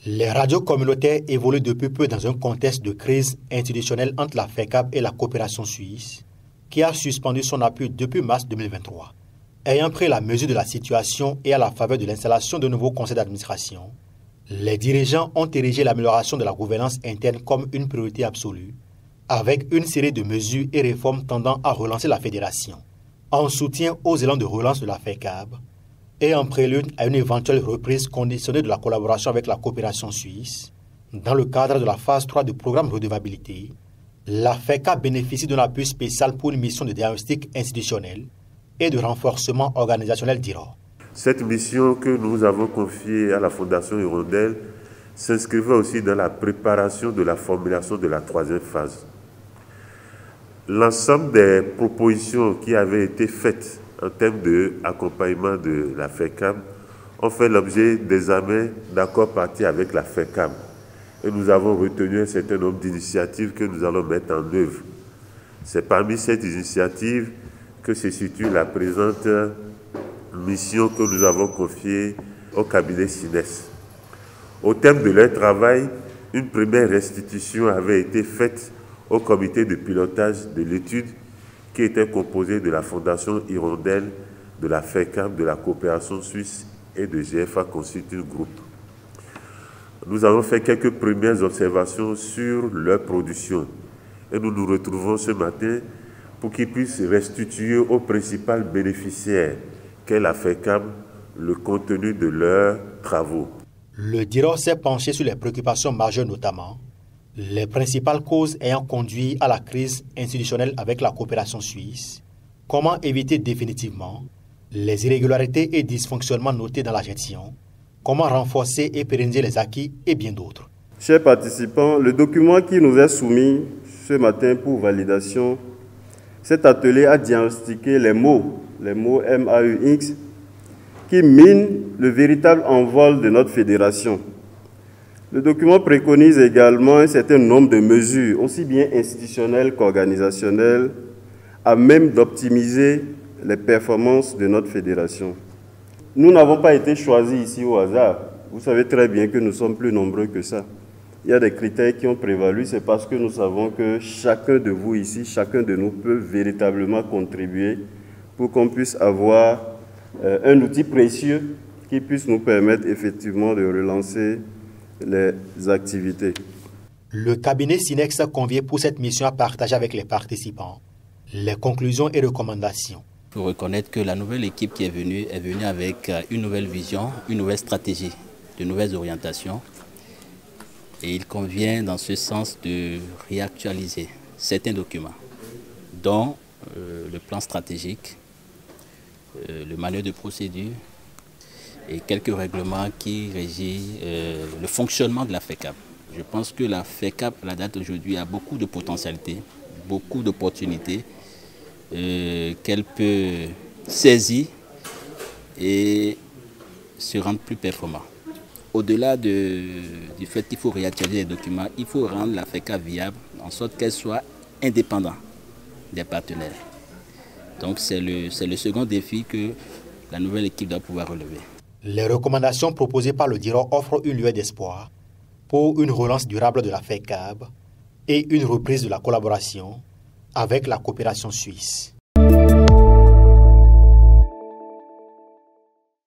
Les radios communautaires évoluent depuis peu dans un contexte de crise institutionnelle entre la FECAB et la coopération suisse, qui a suspendu son appui depuis mars 2023. Ayant pris la mesure de la situation et à la faveur de l'installation de nouveaux conseils d'administration, les dirigeants ont érigé l'amélioration de la gouvernance interne comme une priorité absolue, avec une série de mesures et réformes tendant à relancer la fédération, en soutien aux élans de relance de la FECAB et en prélude à une éventuelle reprise conditionnée de la collaboration avec la coopération suisse. Dans le cadre de la phase 3 du programme redevabilité, la FECAB bénéficie d'un appui spécial pour une mission de diagnostic institutionnel et de renforcement organisationnel d'IRO. Cette mission que nous avons confiée à la Fondation Hirondelle s'inscrivait aussi dans la préparation de la formulation de la troisième phase. L'ensemble des propositions qui avaient été faites en termes d'accompagnement de la FECAB ont fait l'objet d'examens d'accord partis avec la FECAB. Et nous avons retenu un certain nombre d'initiatives que nous allons mettre en œuvre. C'est parmi ces initiatives que se situe la présente mission que nous avons confiée au cabinet SINES. Au terme de leur travail, une première restitution avait été faite au comité de pilotage de l'étude qui était composé de la Fondation Hirondelle, de la FECAB, de la coopération suisse et de GFA Consulting Group. Nous avons fait quelques premières observations sur leur production et nous nous retrouvons ce matin pour qu'ils puissent restituer au principal bénéficiaire qu'est la FECAB le contenu de leurs travaux. Le DIRO s'est penché sur les préoccupations majeures notamment, les principales causes ayant conduit à la crise institutionnelle avec la coopération suisse, comment éviter définitivement les irrégularités et dysfonctionnements notés dans la gestion, comment renforcer et pérenniser les acquis et bien d'autres. Chers participants, le document qui nous est soumis ce matin pour validation, cet atelier a diagnostiqué les mots MAUX, qui minent le véritable envol de notre fédération. Le document préconise également un certain nombre de mesures, aussi bien institutionnelles qu'organisationnelles, à même d'optimiser les performances de notre fédération. Nous n'avons pas été choisis ici au hasard. Vous savez très bien que nous sommes plus nombreux que ça. Il y a des critères qui ont prévalu, c'est parce que nous savons que chacun de vous ici, chacun de nous peut véritablement contribuer pour qu'on puisse avoir un outil précieux qui puisse nous permettre effectivement de relancer les activités. Le cabinet SINEX a convié pour cette mission à partager avec les participants les conclusions et recommandations. Il faut reconnaître que la nouvelle équipe qui est venue avec une nouvelle vision, une nouvelle stratégie, de nouvelles orientations. Et il convient dans ce sens de réactualiser certains documents, dont le plan stratégique, le manuel de procédure et quelques règlements qui régissent le fonctionnement de la FECAB. Je pense que la FECAB, à la date d'aujourd'hui, a beaucoup de potentialités, beaucoup d'opportunités qu'elle peut saisir et se rendre plus performante. Au-delà du fait qu'il faut réactualiser les documents, il faut rendre la FECAB viable en sorte qu'elle soit indépendante des partenaires. Donc c'est le second défi que la nouvelle équipe doit pouvoir relever. Les recommandations proposées par le DIRO offrent une lueur d'espoir pour une relance durable de la FECAB et une reprise de la collaboration avec la coopération suisse.